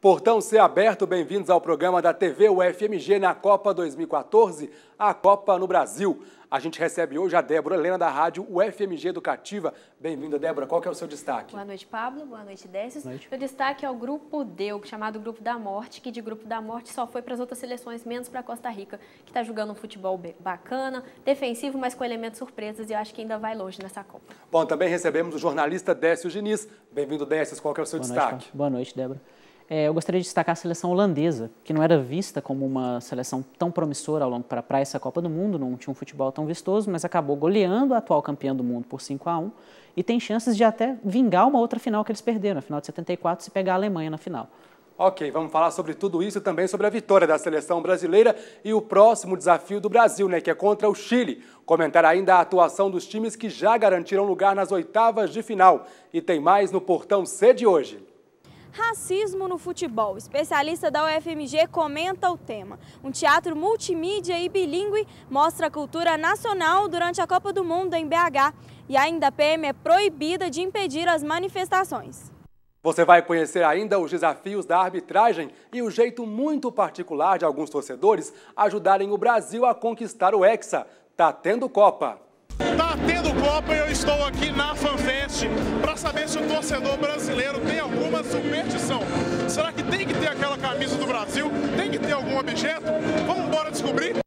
Portão C aberto, bem-vindos ao programa da TV UFMG na Copa 2014, a Copa no Brasil. A gente recebe hoje a Débora Helena da rádio UFMG Educativa. Bem-vinda, Débora. Qual que é o seu destaque? Boa noite, Pablo. Boa noite, Décio. Meu destaque é o Grupo D, chamado Grupo da Morte, que de Grupo da Morte só foi para as outras seleções, menos para a Costa Rica, que está jogando um futebol bacana, defensivo, mas com elementos surpresas, e eu acho que ainda vai longe nessa Copa. Bom, também recebemos o jornalista Décio Diniz. Bem-vindo, Décio. Qual que é o seu destaque? Boa noite, Débora. Eu gostaria de destacar a seleção holandesa, que não era vista como uma seleção tão promissora para essa Copa do Mundo, não tinha um futebol tão vistoso, mas acabou goleando a atual campeã do mundo por 5-1 e tem chances de até vingar uma outra final que eles perderam, na final de 74, se pegar a Alemanha na final. Ok, vamos falar sobre tudo isso e também sobre a vitória da seleção brasileira e o próximo desafio do Brasil, que é contra o Chile. Comentar ainda a atuação dos times que já garantiram lugar nas oitavas de final. E tem mais no Portão C de hoje. Racismo no futebol. Especialista da UFMG comenta o tema. Um teatro multimídia e bilíngue mostra a cultura nacional durante a Copa do Mundo em BH. E ainda a PM é proibida de impedir as manifestações. Você vai conhecer ainda os desafios da arbitragem e o jeito muito particular de alguns torcedores ajudarem o Brasil a conquistar o Hexa. Tá tendo Copa. Tá tendo Copa e eu estou aqui na FanFest para saber se o torcedor brasileiro tem alguma superstição. Será que tem que ter aquela camisa do Brasil? Tem que ter algum objeto? Vamos embora descobrir?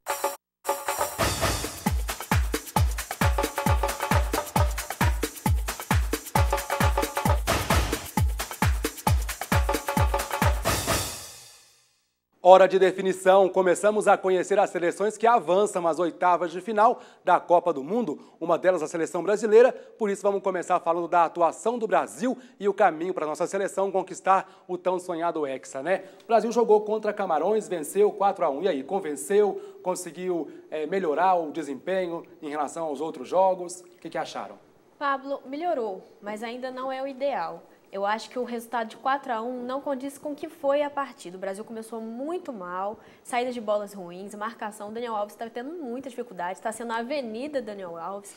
Hora de definição, começamos a conhecer as seleções que avançam às oitavas de final da Copa do Mundo, uma delas a seleção brasileira, por isso vamos começar falando da atuação do Brasil e o caminho para a nossa seleção conquistar o tão sonhado Hexa, O Brasil jogou contra Camarões, venceu 4-1, e aí, convenceu, conseguiu melhorar o desempenho em relação aos outros jogos, o que acharam? Pablo, melhorou, mas ainda não é o ideal. Eu acho que o resultado de 4-1 não condiz com o que foi a partida. O Brasil começou muito mal, saídas de bolas ruins, marcação. O Daniel Alves está tendo muita dificuldade, está sendo a avenida Daniel Alves.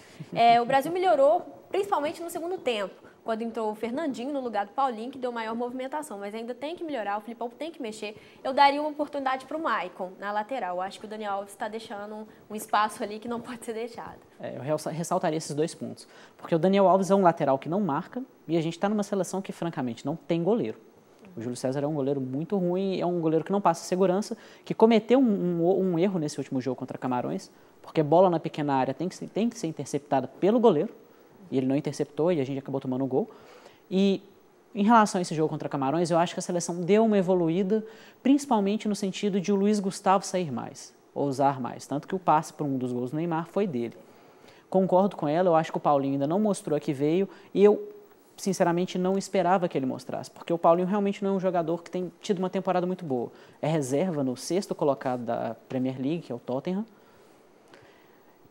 O Brasil melhorou, principalmente no segundo tempo, quando entrou o Fernandinho no lugar do Paulinho, que deu maior movimentação. Mas ainda tem que melhorar, o Filipão tem que mexer. Eu daria uma oportunidade para o Maicon na lateral. Eu acho que o Daniel Alves está deixando um espaço ali que não pode ser deixado. Eu ressaltaria esses dois pontos. Porque o Daniel Alves é um lateral que não marca e a gente está numa seleção que, francamente, não tem goleiro. O Júlio César é um goleiro muito ruim, é um goleiro que não passa segurança, que cometeu um erro nesse último jogo contra Camarões, porque bola na pequena área tem que ser interceptada pelo goleiro, e ele não interceptou e a gente acabou tomando o gol. E em relação a esse jogo contra Camarões, eu acho que a seleção deu uma evoluída, principalmente no sentido de o Luiz Gustavo sair mais, ousar mais, tanto que o passe para um dos gols do Neymar foi dele. Concordo com ela, eu acho que o Paulinho ainda não mostrou a que veio e eu, sinceramente, não esperava que ele mostrasse, porque o Paulinho realmente não é um jogador que tem tido uma temporada muito boa. É reserva no 6º colocado da Premier League, que é o Tottenham.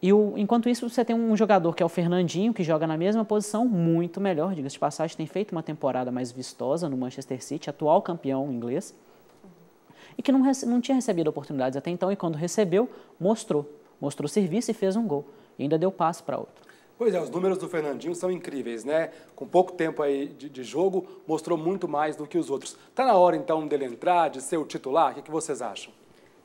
E enquanto isso, você tem um jogador que é o Fernandinho, que joga na mesma posição, muito melhor, diga-se de passagem, tem feito uma temporada mais vistosa no Manchester City, atual campeão inglês, e que não tinha recebido oportunidades até então, e quando recebeu, mostrou serviço e fez um gol. E ainda deu passe para outro. Pois é, os números do Fernandinho são incríveis, Com pouco tempo aí de jogo, mostrou muito mais do que os outros. Está na hora, então, dele entrar, de ser o titular? O que vocês acham?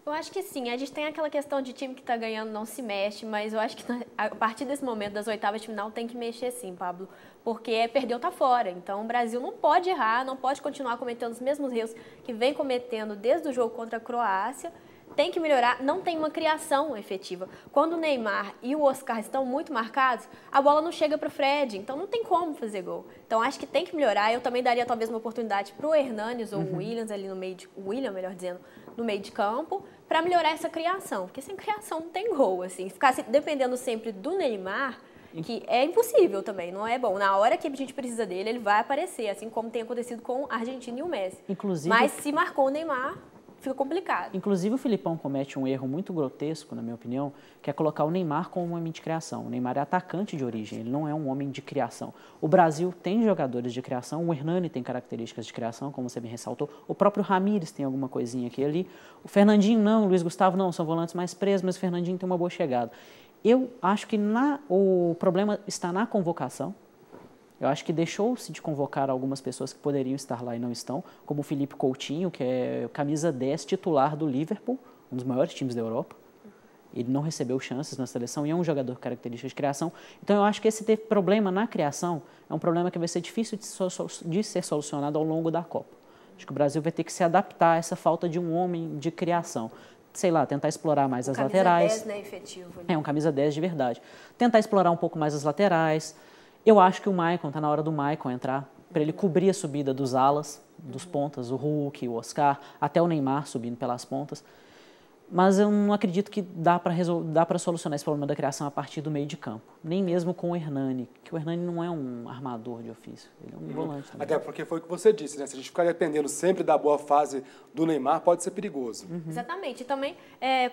Eu acho que sim. A gente tem aquela questão de time que está ganhando não se mexe, mas eu acho que a partir desse momento das oitavas de final tem que mexer sim, Pablo, porque perdeu tá fora. Então o Brasil não pode errar, não pode continuar cometendo os mesmos erros que vem cometendo desde o jogo contra a Croácia. Tem que melhorar, não tem uma criação efetiva. Quando o Neymar e o Oscar estão muito marcados, a bola não chega para o Fred, então não tem como fazer gol. Então acho que tem que melhorar. Eu também daria talvez uma oportunidade para o Hernanes ou o Williams ali no meio no meio de campo, para melhorar essa criação, porque sem criação não tem gol, assim. Ficar dependendo sempre do Neymar, que é impossível também, não é bom. Na hora que a gente precisa dele, ele vai aparecer, assim como tem acontecido com a Argentina e o Messi. Mas se marcou o Neymar, fica complicado. Inclusive o Filipão comete um erro muito grotesco, na minha opinião, que é colocar o Neymar como um homem de criação. O Neymar é atacante de origem, ele não é um homem de criação. O Brasil tem jogadores de criação, o Hernani tem características de criação, como você bem ressaltou, o próprio Ramires tem alguma coisinha aqui e ali, o Fernandinho não, o Luiz Gustavo não, são volantes mais presos, mas o Fernandinho tem uma boa chegada. Eu acho que o problema está na convocação. Eu acho que deixou-se de convocar algumas pessoas que poderiam estar lá e não estão, como o Felipe Coutinho, que é camisa 10 titular do Liverpool, um dos maiores times da Europa. Ele não recebeu chances na seleção e é um jogador característico de criação. Então, eu acho que esse ter problema na criação é um problema que vai ser difícil de ser solucionado ao longo da Copa. Acho que o Brasil vai ter que se adaptar a essa falta de um homem de criação. Sei lá, tentar explorar mais as laterais. Camisa 10, né, efetivo. É, um camisa 10 de verdade. Tentar explorar um pouco mais as laterais. Eu acho que o Maicon, está na hora do Maicon entrar, para ele cobrir a subida dos alas, dos pontas, o Hulk, o Oscar, até o Neymar subindo pelas pontas. Mas eu não acredito que dá para solucionar esse problema da criação a partir do meio de campo. Nem mesmo com o Hernani, que o Hernani não é um armador de ofício, ele é um volante também. Até porque foi o que você disse, né? Se a gente ficar dependendo sempre da boa fase do Neymar, pode ser perigoso. Exatamente. E também,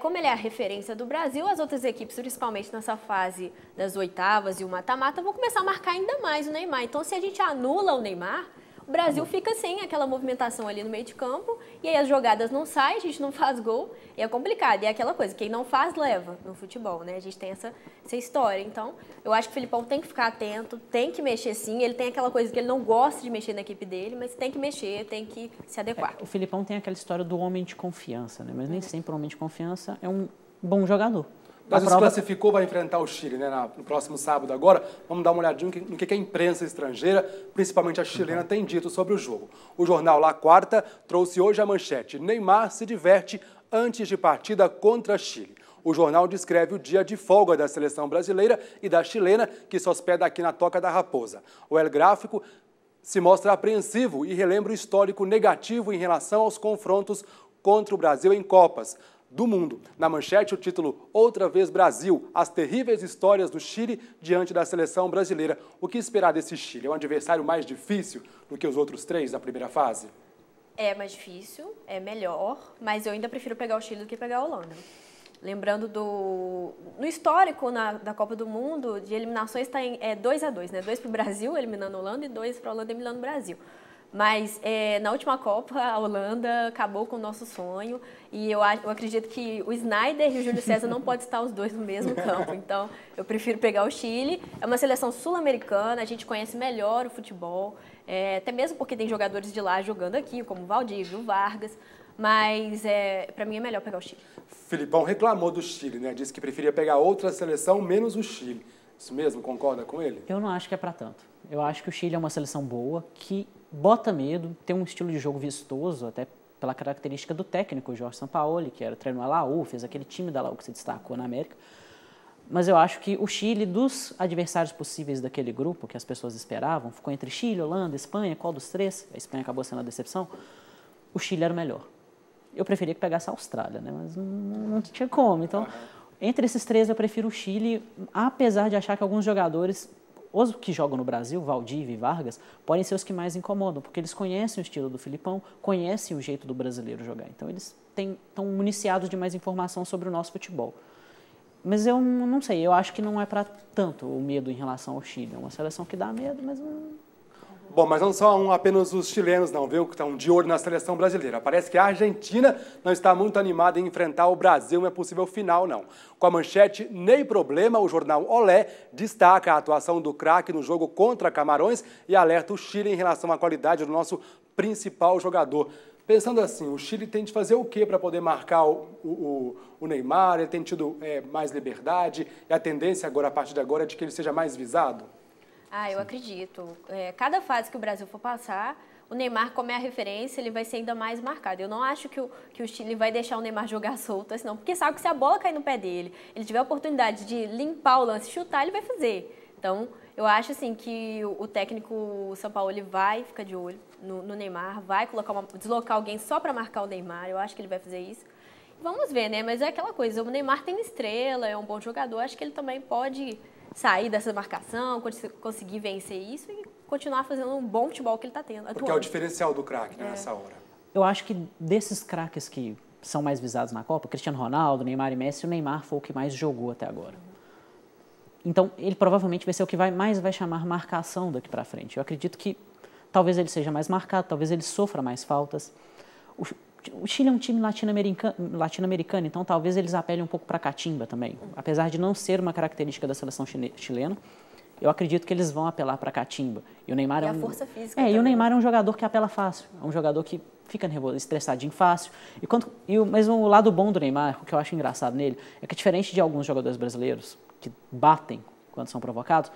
como ele é a referência do Brasil, as outras equipes, principalmente nessa fase das oitavas e o mata-mata, vão começar a marcar ainda mais o Neymar. Então, se a gente anula o Neymar, o Brasil fica sem aquela movimentação ali no meio de campo, e aí as jogadas não saem, a gente não faz gol, e é complicado. E é aquela coisa, quem não faz, leva no futebol, né? A gente tem essa história. Então, eu acho que o Filipão tem que ficar atento, tem que mexer sim. Ele tem aquela coisa que ele não gosta de mexer na equipe dele, mas tem que mexer, tem que se adequar. O Filipão tem aquela história do homem de confiança, né? Mas nem sempre o homem de confiança é um bom jogador. Mas se classificou, vai enfrentar o Chile, né, no próximo sábado agora. Vamos dar uma olhadinha no que a imprensa estrangeira, principalmente a chilena, tem dito sobre o jogo. O jornal La Quarta trouxe hoje a manchete: Neymar se diverte antes de partida contra Chile. O jornal descreve o dia de folga da seleção brasileira e da chilena, que se hospeda aqui na Toca da Raposa. O El Gráfico se mostra apreensivo e relembra o histórico negativo em relação aos confrontos contra o Brasil em Copas do Mundo. Na manchete, o título Outra Vez Brasil, as terríveis histórias do Chile diante da seleção brasileira. O que esperar desse Chile? É um adversário mais difícil do que os outros 3 da primeira fase? É mais difícil, é melhor, mas eu ainda prefiro pegar o Chile do que pegar a Holanda. Lembrando no histórico da Copa do Mundo, de eliminações está em 2-2, né? 2 para o Brasil, eliminando a Holanda, e 2 para a Holanda, eliminando o Brasil. Mas na última Copa, a Holanda acabou com o nosso sonho, e eu acredito que o Sneijder e o Júlio César não podem estar os dois no mesmo campo. Então, eu prefiro pegar o Chile. É uma seleção sul-americana, a gente conhece melhor o futebol, até mesmo porque tem jogadores de lá jogando aqui, como o Valdívio, o Vargas, mas para mim é melhor pegar o Chile. Filipão reclamou do Chile, né? Disse que preferia pegar outra seleção menos o Chile. Isso mesmo? Concorda com ele? Eu não acho que é para tanto. Eu acho que o Chile é uma seleção boa, que bota medo, tem um estilo de jogo vistoso, até pela característica do técnico, o Jorge Sampaoli, que era treinou a Laú, fez aquele time da Laú que se destacou na América. Mas eu acho que o Chile, dos adversários possíveis daquele grupo, que as pessoas esperavam, ficou entre Chile, Holanda, Espanha, qual dos 3? A Espanha acabou sendo a decepção. O Chile era o melhor. Eu preferia que pegasse a Austrália, né? Mas não tinha como. Então, entre esses 3, eu prefiro o Chile, apesar de achar que alguns jogadores, os que jogam no Brasil, Valdívia e Vargas, podem ser os que mais incomodam, porque eles conhecem o estilo do Filipão, conhecem o jeito do brasileiro jogar. Então, eles estão municiados de mais informação sobre o nosso futebol. Mas eu não sei, eu acho que não é para tanto o medo em relação ao Chile. É uma seleção que dá medo, mas não... Bom, mas não são apenas os chilenos, não, viu, que estão de olho na seleção brasileira. Parece que a Argentina não está muito animada em enfrentar o Brasil em uma possível final, não. Com a manchete Nem Problema, o jornal Olé destaca a atuação do craque no jogo contra Camarões e alerta o Chile em relação à qualidade do nosso principal jogador. Pensando assim, o Chile tem de fazer o quê para poder marcar o Neymar? Ele tem tido mais liberdade e a tendência agora, a partir de agora, é de que ele seja mais visado? Eu acredito. Cada fase que o Brasil for passar, o Neymar, como é a referência, ele vai ser ainda mais marcado. Eu não acho que o Chile vai deixar o Neymar jogar solto, assim, não, porque sabe que se a bola cair no pé dele, ele tiver a oportunidade de limpar o lance, chutar, ele vai fazer. Então, eu acho assim que o técnico Sampaoli vai ficar de olho no Neymar, vai deslocar alguém só para marcar o Neymar, eu acho que ele vai fazer isso. Vamos ver, né? Mas é aquela coisa, o Neymar tem estrela, é um bom jogador, acho que ele também pode sair dessa marcação, conseguir vencer isso e continuar fazendo um bom futebol que ele está tendo. Porque é o diferencial do craque, né, nessa hora. Eu acho que desses craques que são mais visados na Copa, Cristiano Ronaldo, Neymar e Messi, o Neymar foi o que mais jogou até agora. Então, ele provavelmente vai ser o que mais vai chamar marcação daqui para frente. Eu acredito que talvez ele seja mais marcado, talvez ele sofra mais faltas. O Chile é um time latino-americano, então talvez eles apelem um pouco para a catimba também. Apesar de não ser uma característica da seleção chilena, eu acredito que eles vão apelar para a catimba. E o Neymar a força física. E o Neymar é um jogador que apela fácil, é um jogador que fica estressadinho fácil. Mas o lado bom do Neymar, o que eu acho engraçado nele, é que diferente de alguns jogadores brasileiros que batem quando são provocados,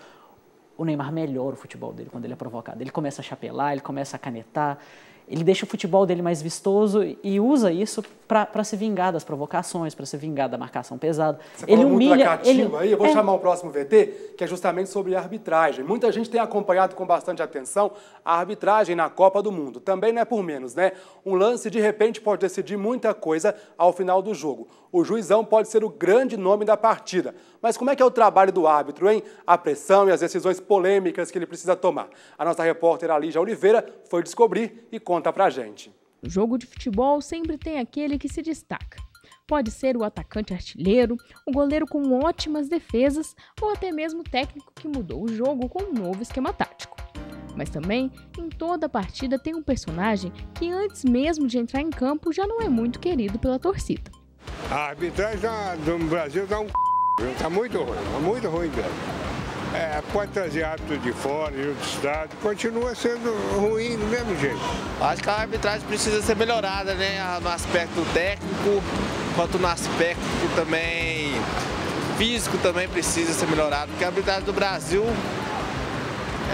o Neymar melhora o futebol dele quando ele é provocado. Ele começa a chapelar, ele começa a canetar, ele deixa o futebol dele mais vistoso e usa isso para se vingar das provocações, para se vingar da marcação pesada. Você falou muito da catimba aí, eu vou chamar o próximo VT, que é justamente sobre a arbitragem. Muita gente tem acompanhado com bastante atenção a arbitragem na Copa do Mundo. Também não é por menos, né? Um lance, de repente, pode decidir muita coisa ao final do jogo. O juizão pode ser o grande nome da partida. Mas como é que é o trabalho do árbitro, hein? A pressão e as decisões polêmicas que ele precisa tomar. A nossa repórter Alígia Oliveira foi descobrir e conta pra gente. No jogo de futebol sempre tem aquele que se destaca. Pode ser o atacante artilheiro, o goleiro com ótimas defesas ou até mesmo o técnico que mudou o jogo com um novo esquema tático. Mas também, em toda partida tem um personagem que antes mesmo de entrar em campo já não é muito querido pela torcida. A arbitragem do Brasil tá muito ruim mesmo. Pode trazer árbitro de fora, de outro estado, continua sendo ruim do mesmo jeito. Acho que a arbitragem precisa ser melhorada, né? No aspecto técnico, quanto no aspecto também físico também precisa ser melhorado, porque a arbitragem do Brasil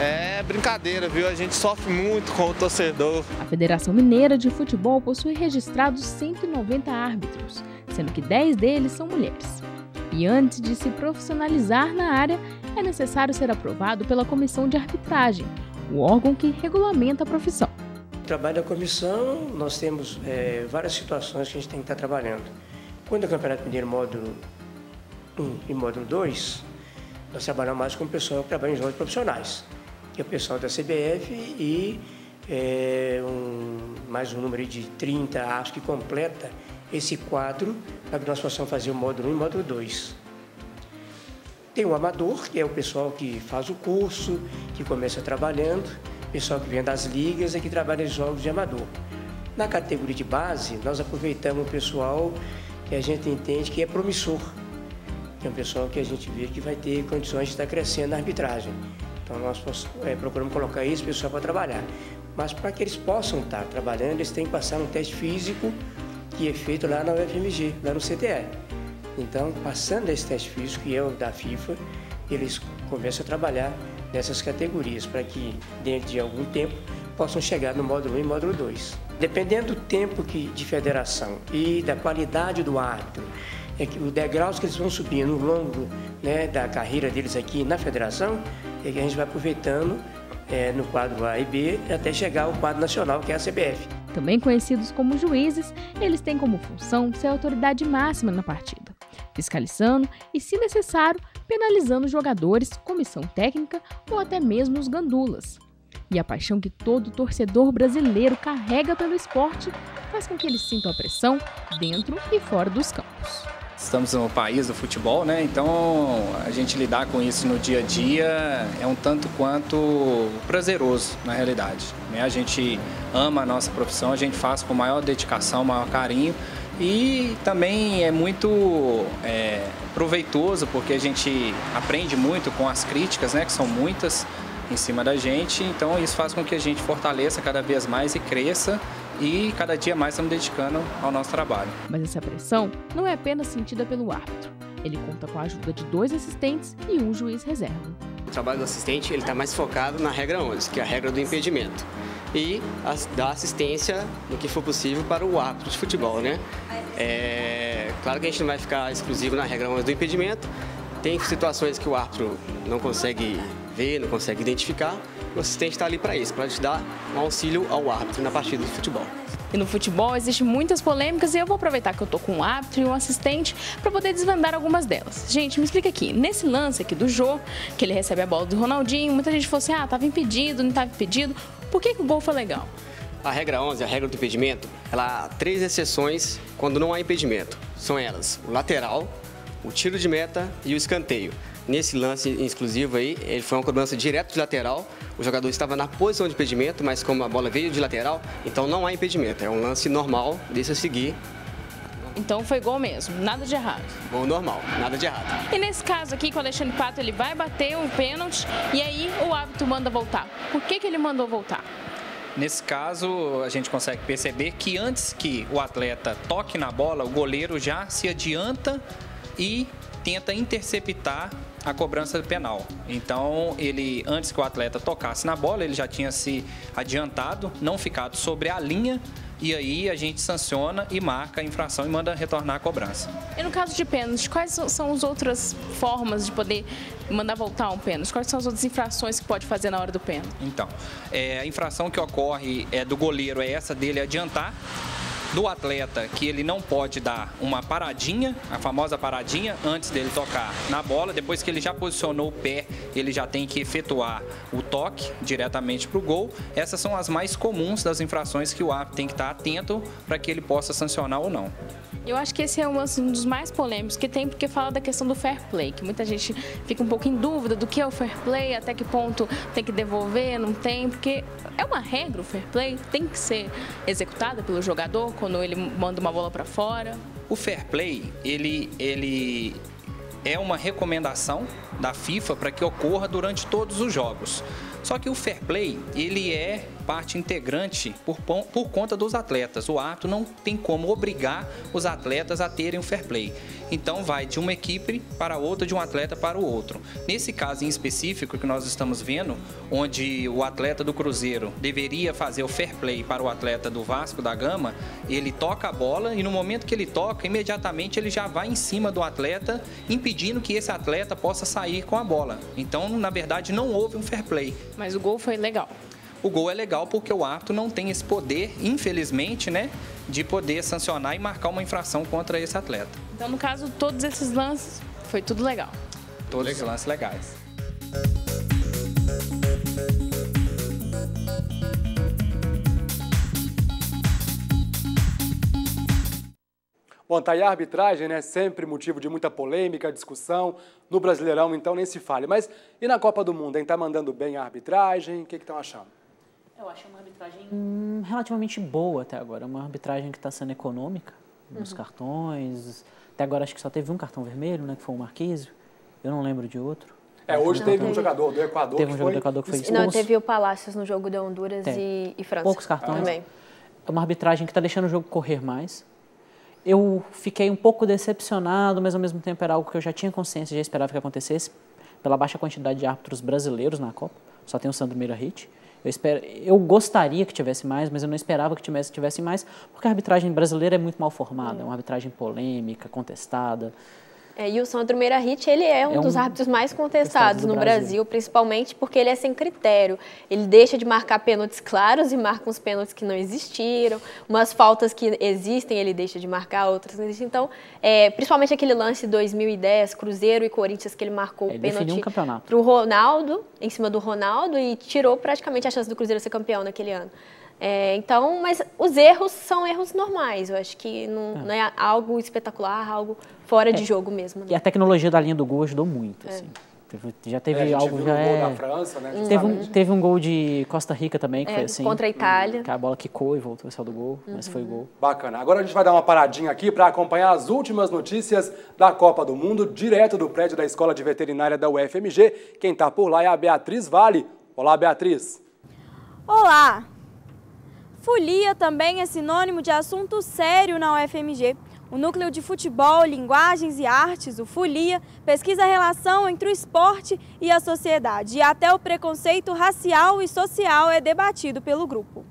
é brincadeira, viu? A gente sofre muito com o torcedor. A Federação Mineira de Futebol possui registrados 190 árbitros, sendo que 10 deles são mulheres. E antes de se profissionalizar na área, é necessário ser aprovado pela Comissão de Arbitragem, o órgão que regulamenta a profissão. No trabalho da comissão, nós temos várias situações que a gente tem que estar trabalhando. Quando é o Campeonato Mineiro módulo 1 e módulo 2, nós trabalhamos mais com o pessoal que trabalha em jogos profissionais, que é o pessoal da CBF e mais um número de 30 árbitros que completa esse quadro para que nós possamos fazer o módulo 1 e o módulo 2. Tem o amador, que é o pessoal que faz o curso, que começa trabalhando, o pessoal que vem das ligas e que trabalha em jogos de amador. Na categoria de base, nós aproveitamos o pessoal que a gente entende que é promissor, que é um pessoal que a gente vê que vai ter condições de estar crescendo na arbitragem. Então nós procuramos colocar esse pessoal para trabalhar. Mas para que eles possam estar trabalhando, eles têm que passar um teste físico que é feito lá na UFMG, lá no CTE. Então, passando esse teste físico, que é o da FIFA, eles começam a trabalhar nessas categorias, para que, dentro de algum tempo, possam chegar no módulo 1 e módulo 2. Dependendo do tempo de federação e da qualidade do árbitro, os degraus que eles vão subindo ao longo da carreira deles aqui na federação, é que a gente vai aproveitando no quadro A e B, até chegar ao quadro nacional, que é a CBF. Também conhecidos como juízes, eles têm como função ser a autoridade máxima na partida, fiscalizando e, se necessário, penalizando jogadores, comissão técnica ou até mesmo os gandulas. E a paixão que todo torcedor brasileiro carrega pelo esporte faz com que eles sintam a pressão dentro e fora dos campos. Estamos no país do futebol, né? Então a gente lidar com isso no dia a dia é um tanto quanto prazeroso, na realidade, né? A gente ama a nossa profissão, a gente faz com maior dedicação, maior carinho e também é muito proveitoso porque a gente aprende muito com as críticas, né? Que são muitas em cima da gente, então isso faz com que a gente fortaleça cada vez mais e cresça. E cada dia mais estamos dedicando ao nosso trabalho. Mas essa pressão não é apenas sentida pelo árbitro. Ele conta com a ajuda de 2 assistentes e um juiz reserva. O trabalho do assistente ele está mais focado na regra 11, que é a regra do impedimento. E dar assistência no que for possível para o árbitro de futebol, né? Claro que a gente não vai ficar exclusivo na regra 11 do impedimento. Tem situações que o árbitro não consegue ver, não consegue identificar. O assistente está ali para isso, para dar um auxílio ao árbitro na partida de futebol. E no futebol existem muitas polêmicas e eu vou aproveitar que eu tô com um árbitro e um assistente para poder desvendar algumas delas. Gente, me explica aqui, nesse lance aqui do Jô, que ele recebe a bola do Ronaldinho, muita gente falou assim, estava impedido, não estava impedido. Por que o gol foi legal? A regra 11, a regra do impedimento, ela há 3 exceções quando não há impedimento. São elas, o lateral, o tiro de meta e o escanteio. Nesse lance exclusivo aí, ele foi uma cobrança direto de lateral, o jogador estava na posição de impedimento, mas como a bola veio de lateral, então não há impedimento, é um lance normal, deixa seguir Então foi gol mesmo, nada de errado. Gol normal, nada de errado. E nesse caso aqui, que o Alexandre Pato ele vai bater o pênalti e aí o árbitro manda voltar. Por que ele mandou voltar? Nesse caso, a gente consegue perceber que antes que o atleta toque na bola, o goleiro já se adianta e tenta interceptar a cobrança penal. Então, ele, antes que o atleta tocasse na bola, ele já tinha se adiantado, não ficado sobre a linha, e aí a gente sanciona e marca a infração e manda retornar a cobrança. E no caso de pênalti, quais são as outras formas de poder mandar voltar um pênalti? Quais são as outras infrações que pode fazer na hora do pênalti? Então, a infração que ocorre do goleiro é essa dele adiantar, do atleta que ele não pode dar uma paradinha, a famosa paradinha, antes dele tocar na bola. Depois que ele já posicionou o pé, ele já tem que efetuar o toque diretamente para o gol. Essas são as mais comuns das infrações que o árbitro tem que estar atento para que ele possa sancionar ou não. Eu acho que esse é um dos mais polêmicos que tem, porque fala da questão do fair play, que muita gente fica um pouco em dúvida do que é o fair play, até que ponto tem que devolver, não tem, porque é uma regra o fair play, tem que ser executada pelo jogador quando ele manda uma bola para fora. O fair play, ele é uma recomendação da FIFA para que ocorra durante todos os jogos. Só que o fair play, ele é parte integrante por conta dos atletas. O árbitro não tem como obrigar os atletas a terem o fair play. Então vai de uma equipe para outra, de um atleta para o outro. Nesse caso em específico que nós estamos vendo, onde o atleta do Cruzeiro deveria fazer o fair play para o atleta do Vasco da Gama, ele toca a bola e no momento que ele toca, imediatamente ele já vai em cima do atleta, impedindo que esse atleta possa sair com a bola. Então, na verdade, não houve um fair play. Mas o gol foi legal. O gol é legal porque o árbitro não tem esse poder, infelizmente, né, de poder sancionar e marcar uma infração contra esse atleta. Então, no caso, todos esses lances, foi tudo legal. Todos os lances legais. Bom, tá aí a arbitragem, né? Sempre motivo de muita polêmica, discussão. No Brasileirão, então, nem se fale. Mas e na Copa do Mundo, hein? Tá mandando bem a arbitragem? O que estão achando? Eu acho uma arbitragem relativamente boa até agora. Uma arbitragem que está sendo econômica nos cartões. Até agora acho que só teve um cartão vermelho, né? Que foi o Marquísio. Eu não lembro de outro. Hoje teve um jogador do Equador que foi expulso. Não, teve o Palácios no jogo de Honduras e França. Poucos cartões. Também. É uma arbitragem que está deixando o jogo correr mais. Eu fiquei um pouco decepcionado, mas ao mesmo tempo era algo que eu já tinha consciência, já esperava que acontecesse, pela baixa quantidade de árbitros brasileiros na Copa. Só tem o Sandro Meirahit. Eu gostaria que tivesse mais, mas eu não esperava que tivesse mais, porque a arbitragem brasileira é muito mal formada, é uma arbitragem polêmica, contestada. E o Sandro Meirahit, ele é um dos árbitros mais contestados no Brasil, principalmente porque ele é sem critério. Ele deixa de marcar pênaltis claros e marca uns pênaltis que não existiram. Umas faltas que existem, ele deixa de marcar, outras não existem. Então, principalmente aquele lance 2010, Cruzeiro e Corinthians, que ele marcou o pênalti para o Ronaldo, em cima do Ronaldo, e tirou praticamente a chance do Cruzeiro ser campeão naquele ano. Então, mas os erros são erros normais. Eu acho que não é algo espetacular, algo fora de jogo mesmo. Né? E a tecnologia da linha do gol ajudou muito. Assim. Já teve algo viu o gol da França, né? Teve um gol de Costa Rica também, que foi assim. Contra a Itália. Que a bola quicou e voltou a sair do gol, mas foi gol. Bacana. Agora a gente vai dar uma paradinha aqui para acompanhar as últimas notícias da Copa do Mundo, direto do prédio da Escola de Veterinária da UFMG. Quem está por lá é a Beatriz Vale. Olá, Beatriz. Olá! Folia também é sinônimo de assunto sério na UFMG. O Núcleo de Futebol, Linguagens e Artes, o Folia, pesquisa a relação entre o esporte e a sociedade. E até o preconceito racial e social é debatido pelo grupo.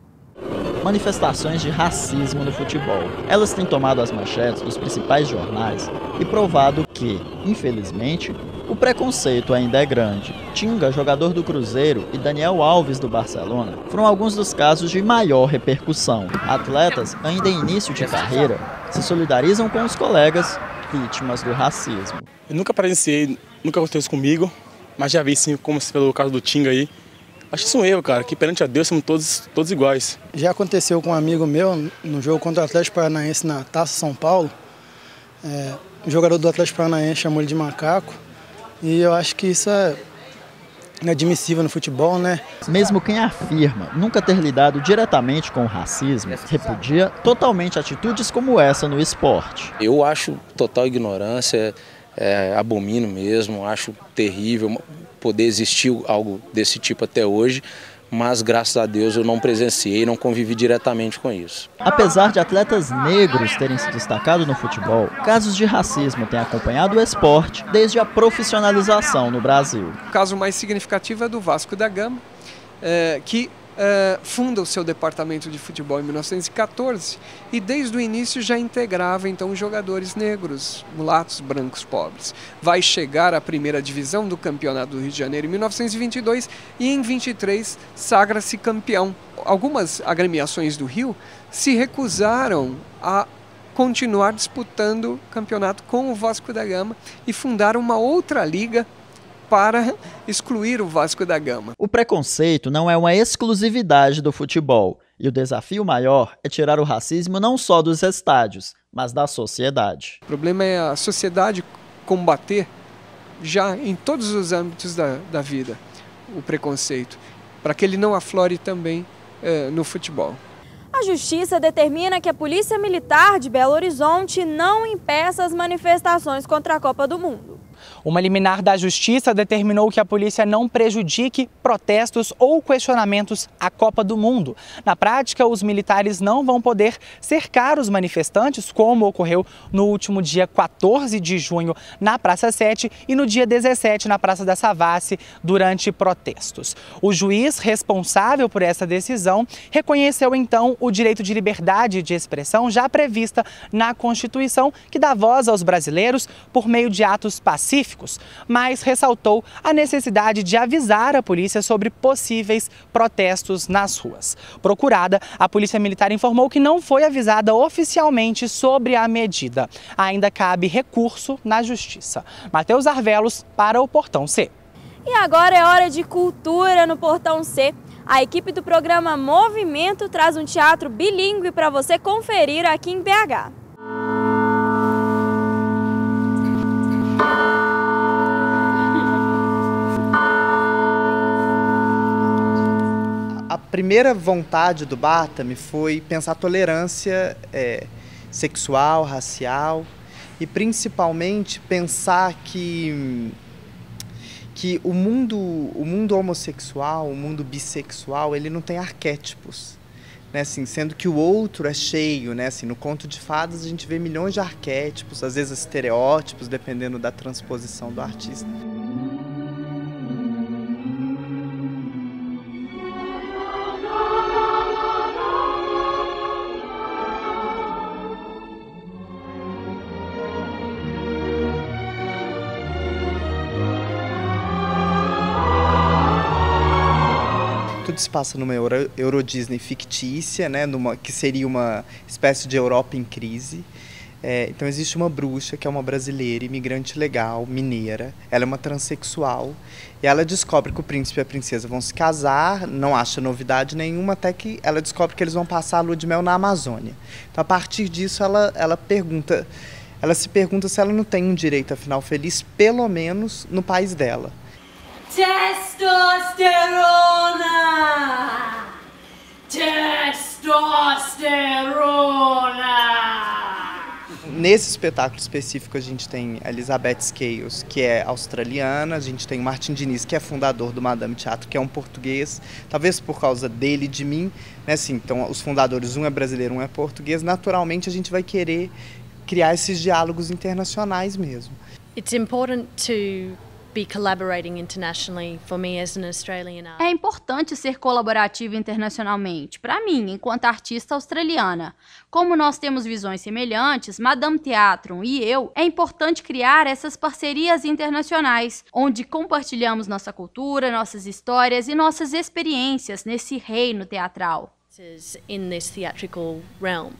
Manifestações de racismo no futebol. Elas têm tomado as manchetes dos principais jornais e provado que, infelizmente, o preconceito ainda é grande. Tinga, jogador do Cruzeiro, e Daniel Alves, do Barcelona, foram alguns dos casos de maior repercussão. Atletas, ainda em início de carreira, se solidarizam com os colegas vítimas do racismo. Eu nunca presenciei, nunca aconteceu isso comigo, mas já vi sim, como pelo caso do Tinga aí. Acho isso um erro, cara, que perante a Deus somos todos iguais. Já aconteceu com um amigo meu, no jogo contra o Atlético Paranaense na Taça São Paulo. O jogador do Atlético Paranaense chamou ele de macaco. E eu acho que isso inadmissível no futebol, né? Mesmo quem afirma nunca ter lidado diretamente com o racismo, repudia totalmente atitudes como essa no esporte. Eu acho total ignorância, abomino mesmo, acho terrível poder existir algo desse tipo até hoje, mas graças a Deus eu não presenciei, não convivi diretamente com isso. Apesar de atletas negros terem se destacado no futebol, casos de racismo têm acompanhado o esporte desde a profissionalização no Brasil. O caso mais significativo é do Vasco da Gama, que funda o seu departamento de futebol em 1914 e desde o início já integrava então jogadores negros, mulatos, brancos, pobres. Vai chegar à primeira divisão do Campeonato do Rio de Janeiro em 1922 e em 23 sagra-se campeão. Algumas agremiações do Rio se recusaram a continuar disputando o campeonato com o Vasco da Gama e fundaram uma outra liga para excluir o Vasco da Gama. O preconceito não é uma exclusividade do futebol, e o desafio maior é tirar o racismo não só dos estádios, mas da sociedade. O problema é a sociedade combater já em todos os âmbitos da vida o preconceito, para que ele não aflore também no futebol. A Justiça determina que a Polícia Militar de Belo Horizonte não impeça as manifestações contra a Copa do Mundo. Uma liminar da Justiça determinou que a polícia não prejudique protestos ou questionamentos à Copa do Mundo. Na prática, os militares não vão poder cercar os manifestantes, como ocorreu no último dia 14 de junho na Praça 7 e no dia 17 na Praça da Savassi, durante protestos. O juiz responsável por essa decisão reconheceu então o direito de liberdade de expressão já prevista na Constituição, que dá voz aos brasileiros por meio de atos pacíficos, mas ressaltou a necessidade de avisar a polícia sobre possíveis protestos nas ruas. Procurada, a Polícia Militar informou que não foi avisada oficialmente sobre a medida. Ainda cabe recurso na Justiça. Matheus Arvelos para o Portão C. E agora é hora de cultura no Portão C. A equipe do programa Movimento traz um teatro bilíngue para você conferir aqui em BH. A primeira vontade do Bartami foi pensar tolerância sexual, racial e principalmente pensar que o mundo homossexual, o mundo bissexual, ele não tem arquétipos, né? Assim, sendo que o outro é cheio, né? Assim, no conto de fadas a gente vê milhões de arquétipos, às vezes estereótipos, dependendo da transposição do artista. Tudo se passa numa Euro Disney fictícia, né, que seria uma espécie de Europa em crise. Então existe uma bruxa que é uma brasileira, imigrante legal, mineira. Ela é uma transexual e ela descobre que o príncipe e a princesa vão se casar, não acha novidade nenhuma, até que ela descobre que eles vão passar a lua de mel na Amazônia. Então a partir disso ela se pergunta se ela não tem um direito a final feliz, pelo menos no país dela. Testosterona! Testosterona! Nesse espetáculo específico a gente tem a Elizabeth Scales, que é australiana, a gente tem o Martin Diniz, que é fundador do Madame Teatro, que é um português, talvez por causa dele e de mim, né? Assim, então os fundadores, um é brasileiro, um é português, naturalmente a gente vai querer criar esses diálogos internacionais mesmo. It's important to be collaborating internationally for me as an Australian artist. É importante ser colaborativo internacionalmente, para mim, enquanto artista australiana. Como nós temos visões semelhantes, Madame Teatro e eu, é importante criar essas parcerias internacionais, onde compartilhamos nossa cultura, nossas histórias e nossas experiências nesse reino teatral. In this theatrical realm.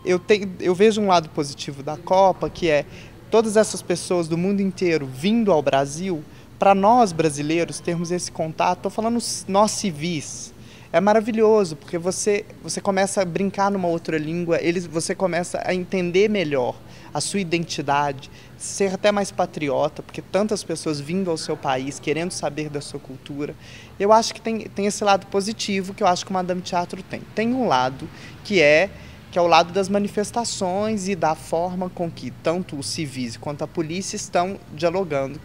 Eu vejo um lado positivo da Copa, que é todas essas pessoas do mundo inteiro vindo ao Brasil, para nós brasileiros termos esse contato, estou falando nós civis, é maravilhoso, porque você começa a brincar numa outra língua, você começa a entender melhor a sua identidade, ser até mais patriota, porque tantas pessoas vindo ao seu país, querendo saber da sua cultura. Eu acho que tem esse lado positivo que eu acho que o Madame Teatro tem. Tem um lado que é o lado das manifestações e da forma com que tanto os civis quanto a polícia estão dialogando,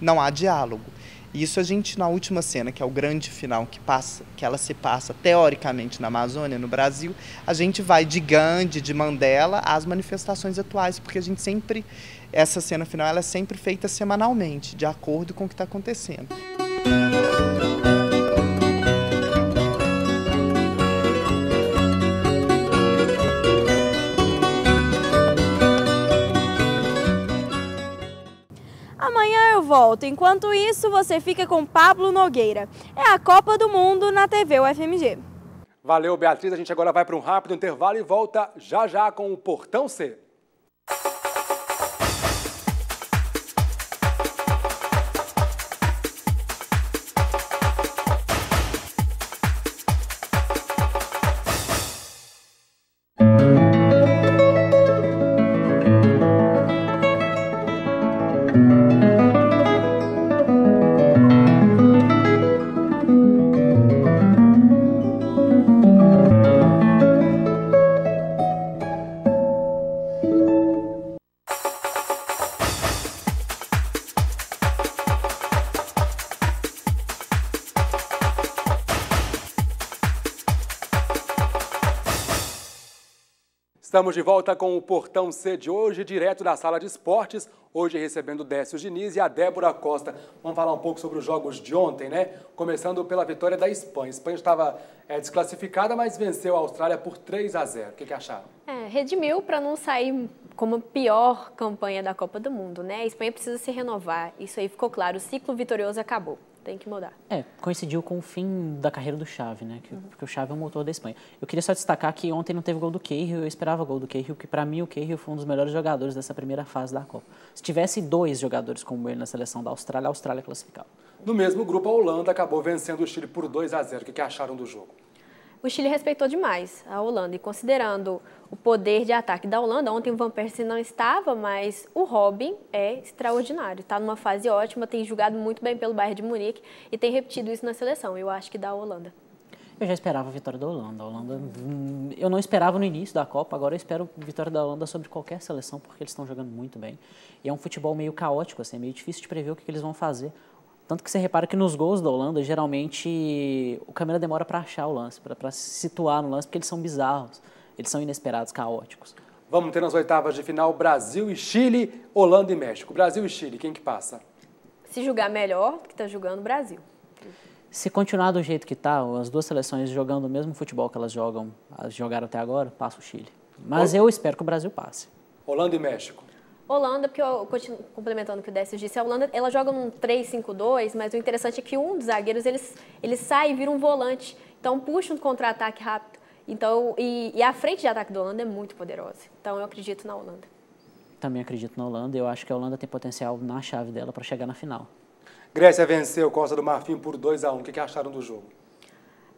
não há diálogo. Isso a gente, na última cena, que é o grande final, que ela se passa teoricamente na Amazônia, no Brasil, a gente vai de Gandhi, de Mandela, às manifestações atuais, porque a gente sempre, essa cena final, ela é sempre feita semanalmente, de acordo com o que está acontecendo. Amanhã eu volto. Enquanto isso, você fica com Pablo Nogueira. É a Copa do Mundo na TV UFMG. Valeu, Beatriz. A gente agora vai para um rápido intervalo e volta já já com o Portão C. Estamos de volta com o Portão C de hoje, direto da sala de esportes, hoje recebendo o Décio Diniz e a Débora Costa. Vamos falar um pouco sobre os jogos de ontem, né? Começando pela vitória da Espanha. A Espanha estava desclassificada, mas venceu a Austrália por 3-0. O que acharam? Redimiu para não sair como a pior campanha da Copa do Mundo, né? A Espanha precisa se renovar, isso aí ficou claro, o ciclo vitorioso acabou. Tem que mudar. Coincidiu com o fim da carreira do Xavi, né? Porque o Xavi é o motor da Espanha. Eu queria só destacar que ontem não teve gol do Cahill, eu esperava gol do Cahill, porque para mim o Cahill foi um dos melhores jogadores dessa primeira fase da Copa. Se tivesse 2 jogadores como ele na seleção da Austrália, a Austrália classificava. No mesmo grupo, a Holanda acabou vencendo o Chile por 2-0. O que acharam do jogo? O Chile respeitou demais a Holanda e considerando o poder de ataque da Holanda, ontem o Van Persie não estava, mas o Robin é extraordinário, está numa fase ótima, tem jogado muito bem pelo Bayern de Munique e tem repetido isso na seleção, eu acho que dá a Holanda. Eu já esperava a vitória da Holanda. Eu não esperava no início da Copa, agora eu espero a vitória da Holanda sobre qualquer seleção, porque eles estão jogando muito bem. E é um futebol meio caótico, assim, é meio difícil de prever o que eles vão fazer. Tanto que você repara que nos gols da Holanda, geralmente, o câmera demora para achar o lance, para se situar no lance, porque eles são bizarros, eles são inesperados, caóticos. Vamos ter nas oitavas de final Brasil e Chile, Holanda e México. Brasil e Chile, quem que passa? Se jogar melhor, que está jogando o Brasil. Se continuar do jeito que está, as duas seleções jogando o mesmo futebol que elas jogaram até agora, passa o Chile. Mas eu espero que o Brasil passe. Holanda e México. Holanda, porque eu continuo complementando o que o Décio disse, a Holanda ela joga num 3-5-2, mas o interessante é que um dos zagueiros ele sai e vira um volante, então puxa um contra-ataque rápido. Então, e a frente de ataque da Holanda é muito poderosa, então eu acredito na Holanda. Também acredito na Holanda, eu acho que a Holanda tem potencial na chave dela para chegar na final. Grécia venceu Costa do Marfim por 2-1, o que acharam do jogo?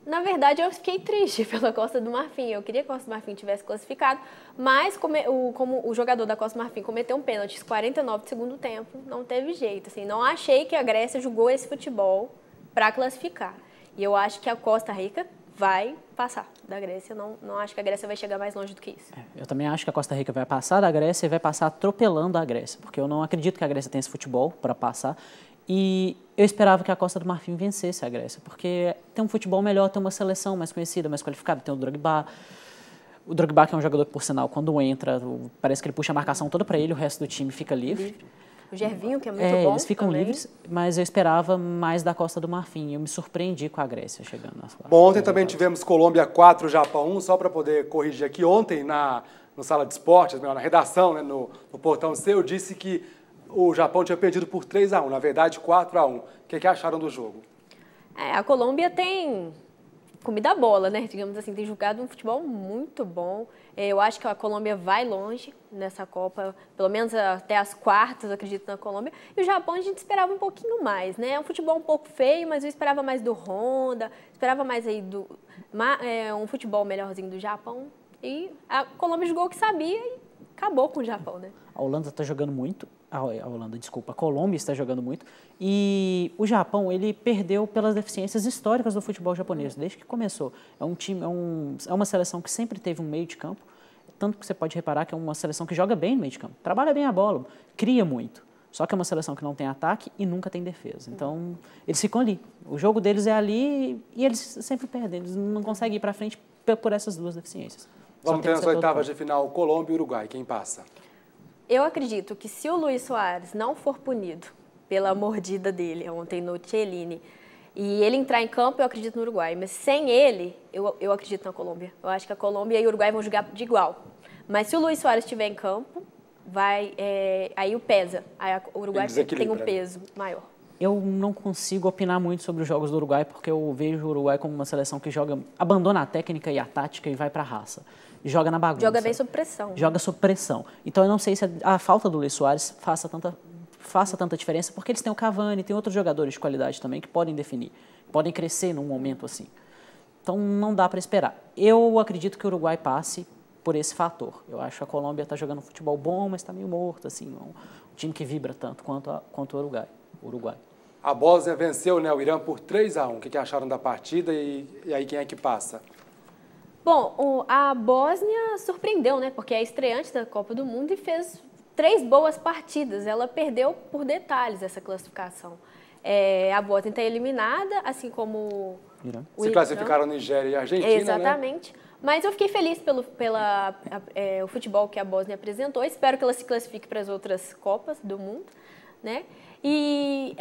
Na verdade, eu fiquei triste pela Costa do Marfim. Eu queria que a Costa do Marfim tivesse classificado, mas como o jogador da Costa do Marfim cometeu um pênalti aos 49 do segundo tempo, não teve jeito. Assim, não achei que a Grécia jogou esse futebol para classificar. E eu acho que a Costa Rica vai passar da Grécia. Não acho que a Grécia vai chegar mais longe do que isso. Eu também acho que a Costa Rica vai passar da Grécia e vai passar atropelando a Grécia, porque eu não acredito que a Grécia tenha esse futebol para passar. E eu esperava que a Costa do Marfim vencesse a Grécia, porque tem um futebol melhor, tem uma seleção mais conhecida, mais qualificada, tem o Drogba. O Drogba, que é um jogador que, por sinal, quando entra, parece que ele puxa a marcação toda para ele, o resto do time fica livre. O Gervinho, que é muito bom. Eles ficam livres, mas eu esperava mais da Costa do Marfim. Eu me surpreendi com a Grécia chegando nas quartas. Bom, ontem também tivemos Colômbia 4, Japão 1, só para poder corrigir aqui. Ontem, no Sala de Esportes, na redação, né, no Portão C, eu disse que o Japão tinha perdido por 3-1, na verdade 4-1. O que acharam do jogo? A Colômbia tem comida a bola, né? Digamos assim, tem jogado um futebol muito bom. Eu acho que a Colômbia vai longe nessa Copa, pelo menos até as quartas, eu acredito, na Colômbia. E o Japão a gente esperava um pouquinho mais, né? É um futebol um pouco feio, mas eu esperava mais do Honda, esperava mais aí um futebol melhorzinho do Japão. E a Colômbia jogou o que sabia e acabou com o Japão, né? A Holanda está jogando muito, a Colômbia está jogando muito, e o Japão, ele perdeu pelas deficiências históricas do futebol japonês, desde que começou. É uma seleção que sempre teve um meio de campo, tanto que você pode reparar que é uma seleção que joga bem no meio de campo, trabalha bem a bola, cria muito, só que é uma seleção que não tem ataque e nunca tem defesa. Então, eles ficam ali. O jogo deles é ali e eles sempre perdem, eles não conseguem ir para frente por essas duas deficiências. Vamos ter nas oitavas de final Colômbia e Uruguai. Quem passa? Eu acredito que se o Luis Soares não for punido pela mordida dele ontem no Chiellini e ele entrar em campo, eu acredito no Uruguai. Mas sem ele, eu acredito na Colômbia. Eu acho que a Colômbia e o Uruguai vão jogar de igual. Mas se o Luis Soares estiver em campo, aí o pesa. Aí o Uruguai tem um peso maior. Eu não consigo opinar muito sobre os jogos do Uruguai, porque eu vejo o Uruguai como uma seleção que abandona a técnica e a tática e vai para a raça. Joga na bagunça. Joga bem sob pressão. Joga sob pressão. Então eu não sei se a falta do Luis Soares faça tanta diferença, porque eles têm o Cavani, tem outros jogadores de qualidade também que podem definir, podem crescer num momento assim. Então não dá para esperar. Eu acredito que o Uruguai passe por esse fator. Eu acho que a Colômbia está jogando um futebol bom, mas está meio morto, assim, um time que vibra tanto quanto o Uruguai. A Bósnia venceu, né, o Irã por 3-1. O que acharam da partida e aí quem é que passa? Bom, a Bósnia surpreendeu, né? Porque é estreante da Copa do Mundo e fez 3 boas partidas. Ela perdeu por detalhes essa classificação. A Bósnia está eliminada, assim como o Irã. Se classificaram Nigéria e Argentina, exatamente. Né? Mas eu fiquei feliz pelo o futebol que a Bósnia apresentou. Espero que ela se classifique para as outras Copas do Mundo, né? E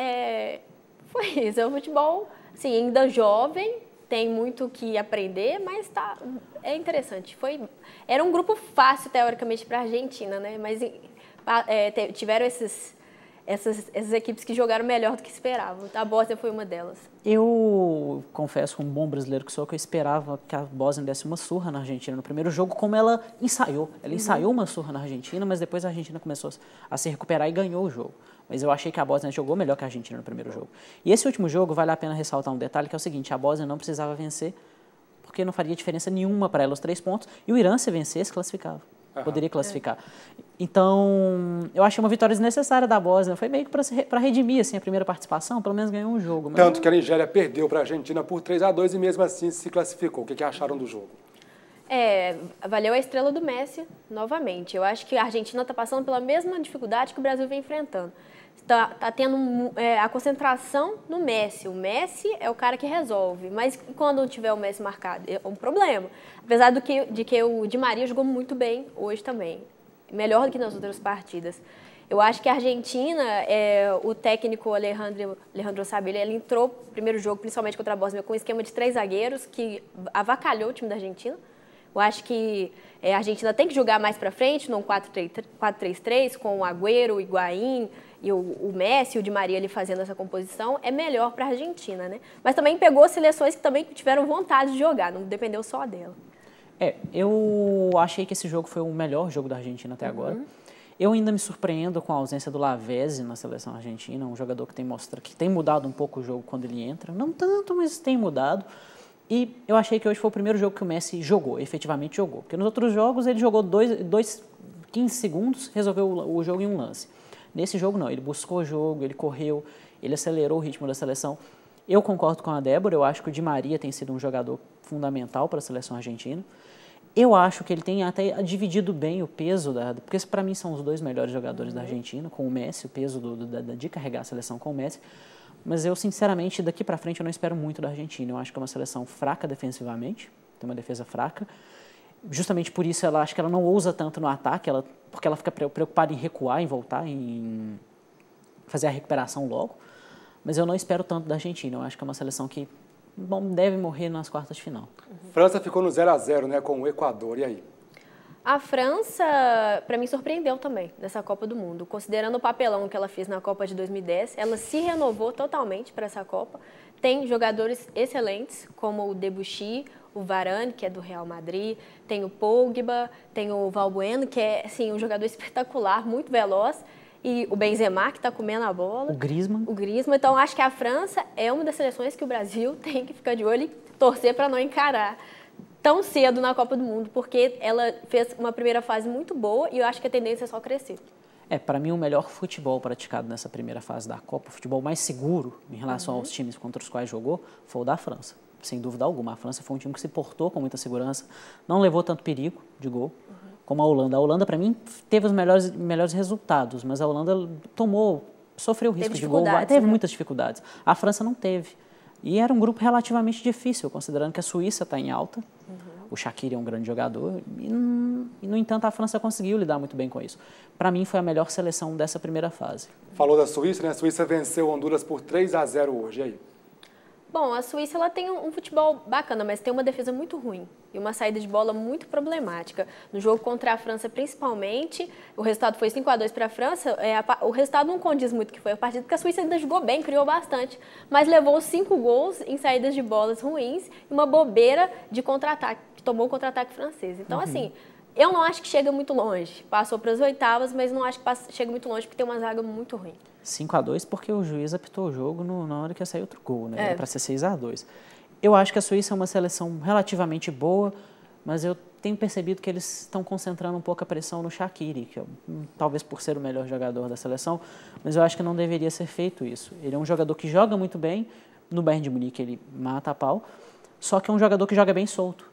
foi isso. É um futebol, assim, ainda jovem, tem muito que aprender, mas é interessante. Era um grupo fácil, teoricamente, para a Argentina, né? Mas tiveram essas equipes que jogaram melhor do que esperavam. A Bósnia foi uma delas. Eu confesso, como bom brasileiro que sou, que eu esperava que a Bósnia desse uma surra na Argentina no primeiro jogo, como ela ensaiou. Ela ensaiou uma surra na Argentina, mas depois a Argentina começou a se recuperar e ganhou o jogo. Mas eu achei que a Bósnia jogou melhor que a Argentina no primeiro jogo. E esse último jogo, vale a pena ressaltar um detalhe, que é o seguinte: a Bósnia não precisava vencer, porque não faria diferença nenhuma para ela os 3 pontos, e o Irã, se vencesse, classificava. Poderia classificar. Então, eu achei uma vitória desnecessária da Bósnia. Foi meio que para redimir assim, a primeira participação, pelo menos ganhou um jogo. Mas tanto que a Nigéria perdeu para a Argentina por 3-2 e mesmo assim se classificou. O que acharam do jogo? Valeu a estrela do Messi novamente. Eu acho que a Argentina está passando pela mesma dificuldade que o Brasil vem enfrentando. Está tendo a concentração no Messi. O Messi é o cara que resolve, mas quando não tiver o Messi marcado, é um problema. Apesar de que o Di Maria jogou muito bem hoje também, melhor do que nas outras partidas. Eu acho que a Argentina, o técnico Alejandro Sabella, ele entrou no primeiro jogo, principalmente contra a Bósnia, com um esquema de 3 zagueiros, que avacalhou o time da Argentina. Eu acho que a Argentina tem que jogar mais para frente, num 4-3-3, com o Agüero, o Higuaín e o Messi, o Di Maria ali fazendo essa composição, é melhor para a Argentina, né? Mas também pegou seleções que também tiveram vontade de jogar, não dependeu só dela. Eu achei que esse jogo foi o melhor jogo da Argentina até agora. Eu ainda me surpreendo com a ausência do Lavezzi na seleção argentina, um jogador que tem mudado um pouco o jogo quando ele entra. Não tanto, mas tem mudado. E eu achei que hoje foi o primeiro jogo que o Messi efetivamente jogou. Porque nos outros jogos ele jogou 15 segundos, resolveu o jogo em um lance. Nesse jogo não, ele buscou o jogo, ele correu, ele acelerou o ritmo da seleção. Eu concordo com a Débora, eu acho que o Di Maria tem sido um jogador fundamental para a seleção argentina. Eu acho que ele tem até dividido bem o peso, porque para mim são os 2 melhores jogadores da Argentina, com o Messi, o peso de carregar a seleção com o Messi. Mas eu, sinceramente, daqui para frente eu não espero muito da Argentina. Eu acho que é uma seleção fraca defensivamente, tem uma defesa fraca. Justamente por isso, acho que ela não ousa tanto no ataque, porque ela fica preocupada em recuar, em voltar, em fazer a recuperação logo. Mas eu não espero tanto da Argentina. Eu acho que é uma seleção que deve morrer nas quartas de final. França ficou no 0-0, né, com o Equador. E aí? A França, para mim, surpreendeu também nessa Copa do Mundo. Considerando o papelão que ela fez na Copa de 2010, ela se renovou totalmente para essa Copa. tem jogadores excelentes, como o Debuchy, o Varane, que é do Real Madrid, tem o Pogba, tem o Valbuena, que é assim, um jogador espetacular, muito veloz, e o Benzema, que está comendo a bola. O Griezmann. Então, acho que a França é uma das seleções que o Brasil tem que ficar de olho e torcer para não encarar tão cedo na Copa do Mundo, porque ela fez uma primeira fase muito boa e eu acho que a tendência é só crescer. Para mim, o melhor futebol praticado nessa primeira fase da Copa, o futebol mais seguro em relação aos times contra os quais jogou, foi o da França. Sem dúvida alguma. A França foi um time que se portou com muita segurança, não levou tanto perigo de gol como a Holanda. A Holanda, para mim, teve os melhores resultados, mas a Holanda sofreu risco de gol, teve muitas dificuldades. A França não teve. E era um grupo relativamente difícil, considerando que a Suíça está em alta. O Shaqiri é um grande jogador e, no entanto, a França conseguiu lidar muito bem com isso. Para mim, foi a melhor seleção dessa primeira fase. Falou da Suíça, né? A Suíça venceu Honduras por 3-0 hoje. E aí? Bom, a Suíça ela tem um futebol bacana, mas tem uma defesa muito ruim e uma saída de bola muito problemática. No jogo contra a França, principalmente, o resultado foi 5-2 para a França. O resultado não condiz muito que foi a partida, porque a Suíça ainda jogou bem, criou bastante, mas levou 5 gols em saídas de bolas ruins e uma bobeira de contra-ataque, que tomou o contra-ataque francês. Então, assim, eu não acho que chega muito longe. Passou para as oitavas, mas não acho que chega muito longe, porque tem uma zaga muito ruim. 5-2 porque o juiz apitou o jogo na hora que ia sair outro gol, né? Era para ser 6-2. Eu acho que a Suíça é uma seleção relativamente boa, mas eu tenho percebido que eles estão concentrando um pouco a pressão no Shaqiri, que talvez por ser o melhor jogador da seleção, mas eu acho que não deveria ser feito isso. Ele é um jogador que joga muito bem, no Bayern de Munique ele mata a pau, só que é um jogador que joga bem solto.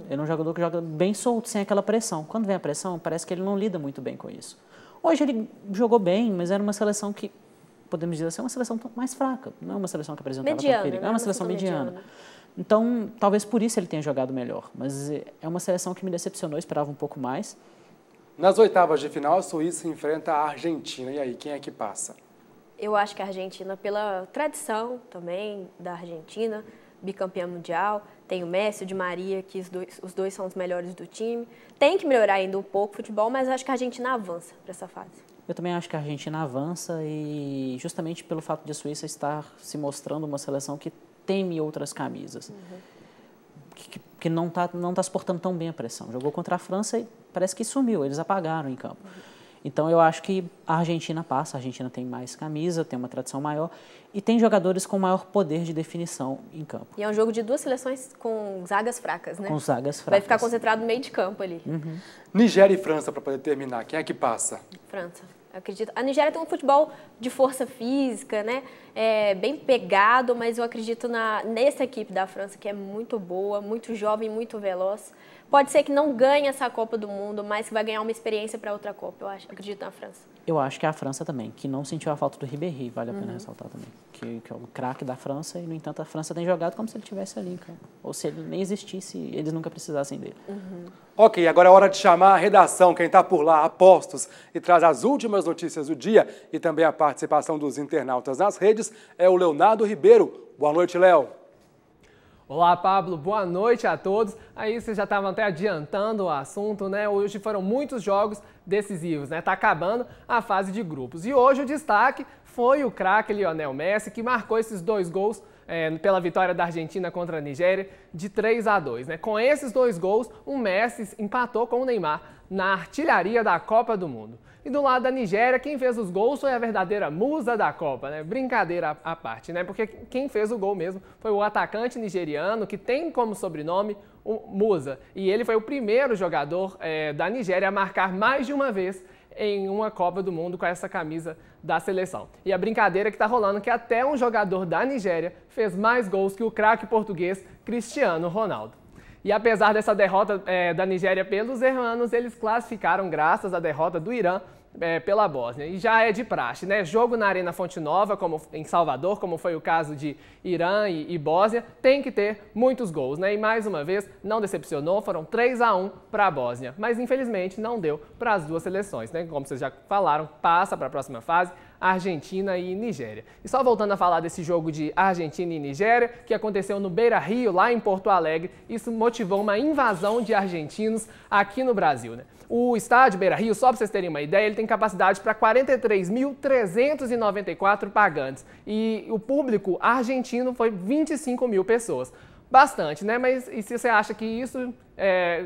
Ele é um jogador que joga bem solto, sem aquela pressão. Quando vem a pressão, parece que ele não lida muito bem com isso. Hoje ele jogou bem, mas era uma seleção que, podemos dizer assim, é uma seleção mais fraca. Não é uma seleção que apresentava tanto perigo. É uma seleção mediana. Então, talvez por isso ele tenha jogado melhor. Mas é uma seleção que me decepcionou, esperava um pouco mais. Nas oitavas de final, a Suíça enfrenta a Argentina. E aí, quem é que passa? Eu acho que a Argentina, pela tradição também da Argentina, bicampeã mundial, tem o Messi, o Di Maria, que os dois são os melhores do time. Tem que melhorar ainda um pouco o futebol, mas acho que a Argentina avança para essa fase. Eu também acho que a Argentina avança e justamente pelo fato de a Suíça estar se mostrando uma seleção que teme outras camisas. Que não tá suportando tão bem a pressão. Jogou contra a França e parece que sumiu, eles apagaram em campo. Então, eu acho que a Argentina passa, a Argentina tem mais camisa, tem uma tradição maior e tem jogadores com maior poder de definição em campo. E é um jogo de duas seleções com zagas fracas, né? Com zagas fracas. Vai ficar concentrado no meio de campo ali. Nigéria e França, para poder terminar, quem é que passa? França. Eu acredito. A Nigéria tem um futebol de força física, né? Bem pegado, mas eu acredito nessa equipe da França, que é muito boa, muito jovem, muito veloz. Pode ser que não ganhe essa Copa do Mundo, mas que vai ganhar uma experiência para outra Copa, eu acredito na França. Eu acho que é a França também, que não sentiu a falta do Ribéry, vale a pena ressaltar também. Que é o craque da França e, no entanto, a França tem jogado como se ele estivesse ali em campo. Ou se ele nem existisse, eles nunca precisassem dele. Ok, agora é hora de chamar a redação, quem está por lá, apostos, e traz as últimas notícias do dia e também a participação dos internautas nas redes, é o Leonardo Ribeiro. Boa noite, Léo. Olá, Pablo. Boa noite a todos. Aí vocês já estavam até adiantando o assunto, né? Hoje foram muitos jogos decisivos, né? Tá acabando a fase de grupos. E hoje o destaque foi o craque Lionel Messi, que marcou esses 2 gols pela vitória da Argentina contra a Nigéria de 3-2, né? Com esses 2 gols, o Messi empatou com o Neymar na artilharia da Copa do Mundo. E do lado da Nigéria, quem fez os gols foi a verdadeira musa da Copa, né? Brincadeira à parte, né? Porque quem fez o gol mesmo foi o atacante nigeriano, que tem como sobrenome o Musa. E ele foi o primeiro jogador da Nigéria a marcar mais de uma vez em uma Copa do Mundo com essa camisa da seleção. E a brincadeira que tá rolando é que até um jogador da Nigéria fez mais gols que o craque português Cristiano Ronaldo. E apesar dessa derrota da Nigéria pelos hermanos, eles classificaram graças à derrota do Irã pela Bósnia. E já é de praxe, né? Jogo na Arena Fonte Nova, como em Salvador, como foi o caso de Irã e Bósnia, tem que ter muitos gols, né? E mais uma vez, não decepcionou, foram 3-1 para a Bósnia. Mas infelizmente não deu para as duas seleções, né? Como vocês já falaram, passa para a próxima fase, Argentina e Nigéria. E só voltando a falar desse jogo de Argentina e Nigéria, que aconteceu no Beira-Rio, lá em Porto Alegre, isso motivou uma invasão de argentinos aqui no Brasil, né? O estádio Beira-Rio, só para vocês terem uma ideia, ele tem capacidade para 43.394 pagantes. E o público argentino foi 25 mil pessoas. Bastante, né? Mas e se você acha que isso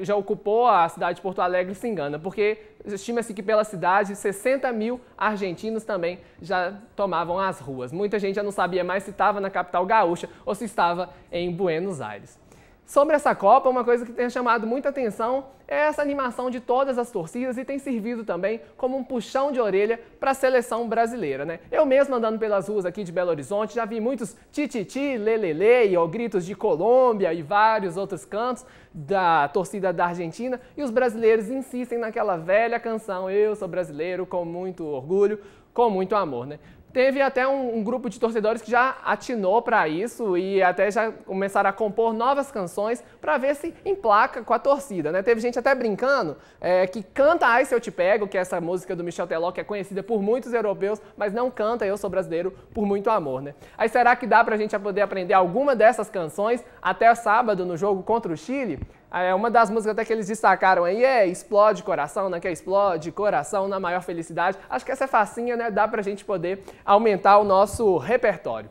já ocupou a cidade de Porto Alegre, se engana, porque estima-se que pela cidade 60 mil argentinos também já tomavam as ruas. Muita gente já não sabia mais se estava na capital gaúcha ou se estava em Buenos Aires. Sobre essa Copa, uma coisa que tem chamado muita atenção é essa animação de todas as torcidas e tem servido também como um puxão de orelha para a seleção brasileira, né? Eu mesmo andando pelas ruas aqui de Belo Horizonte já vi muitos tititi, lelele ou gritos de Colômbia e vários outros cantos da torcida da Argentina e os brasileiros insistem naquela velha canção Eu sou brasileiro com muito orgulho, com muito amor, né? Teve até um grupo de torcedores que já atinou para isso e até já começaram a compor novas canções para ver se emplaca com a torcida, né? Teve gente até brincando que canta Ai Se Eu Te Pego, que é essa música do Michel Teló, que é conhecida por muitos europeus, mas não canta Eu Sou Brasileiro por muito amor, né? Aí será que dá pra gente poder aprender alguma dessas canções até sábado no jogo contra o Chile? Uma das músicas até que eles destacaram aí é Explode Coração, né? Que é Explode Coração na maior felicidade. Acho que essa é facinha, né? Dá pra gente poder aumentar o nosso repertório.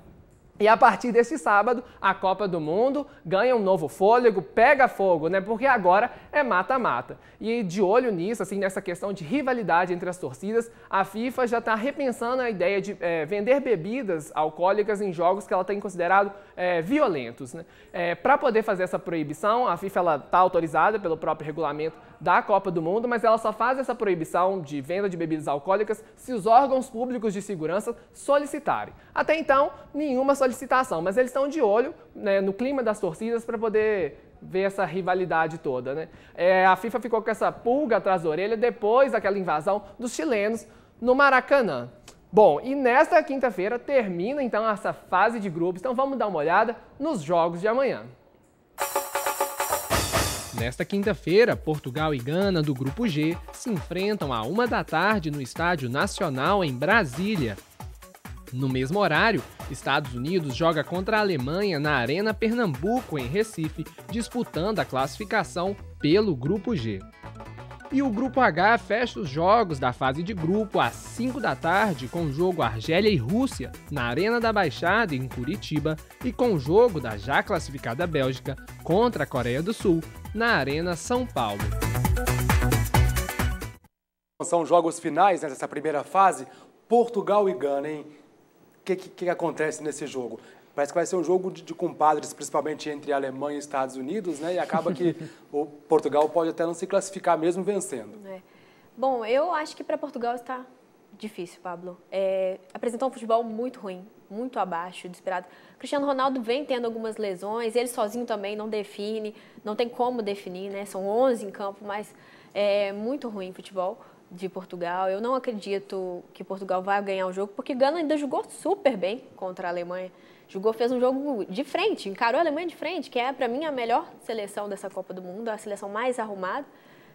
E a partir deste sábado, a Copa do Mundo ganha um novo fôlego, pega fogo, né? Porque agora é mata-mata. E de olho nisso, assim, nessa questão de rivalidade entre as torcidas, a FIFA já está repensando a ideia de vender bebidas alcoólicas em jogos que ela tem considerado violentos, né? Para poder fazer essa proibição, a FIFA está autorizada pelo próprio regulamento da Copa do Mundo, mas ela só faz essa proibição de venda de bebidas alcoólicas se os órgãos públicos de segurança solicitarem. Até então, nenhuma solicitação, mas eles estão de olho, né, no clima das torcidas para poder ver essa rivalidade toda, né? A FIFA ficou com essa pulga atrás da orelha depois daquela invasão dos chilenos no Maracanã. Bom, e nesta quinta-feira termina então essa fase de grupos, então vamos dar uma olhada nos jogos de amanhã. Nesta quinta-feira, Portugal e Gana, do Grupo G, se enfrentam à 1 da tarde no Estádio Nacional, em Brasília. No mesmo horário, Estados Unidos joga contra a Alemanha na Arena Pernambuco, em Recife, disputando a classificação pelo Grupo G. E o Grupo H fecha os jogos da fase de grupo às 5 da tarde com o jogo Argélia e Rússia na Arena da Baixada, em Curitiba, e com o jogo da já classificada Bélgica contra a Coreia do Sul na Arena São Paulo. São jogos finais nessa primeira fase, Portugal e Gana, hein? O que acontece nesse jogo? Parece que vai ser um jogo de compadres, principalmente entre Alemanha e Estados Unidos, né? E acaba que o Portugal pode até não se classificar mesmo vencendo. Bom, eu acho que para Portugal está difícil, Pablo. Apresentou um futebol muito ruim, muito abaixo do esperado. Cristiano Ronaldo vem tendo algumas lesões, ele sozinho também não define, não tem como definir, né? São 11 em campo, mas é muito ruim o futebol de Portugal. Eu não acredito que Portugal vai ganhar o jogo, porque Gana ainda jogou super bem contra a Alemanha. Fez um jogo de frente, encarou a Alemanha de frente, que é, para mim, a melhor seleção dessa Copa do Mundo, a seleção mais arrumada.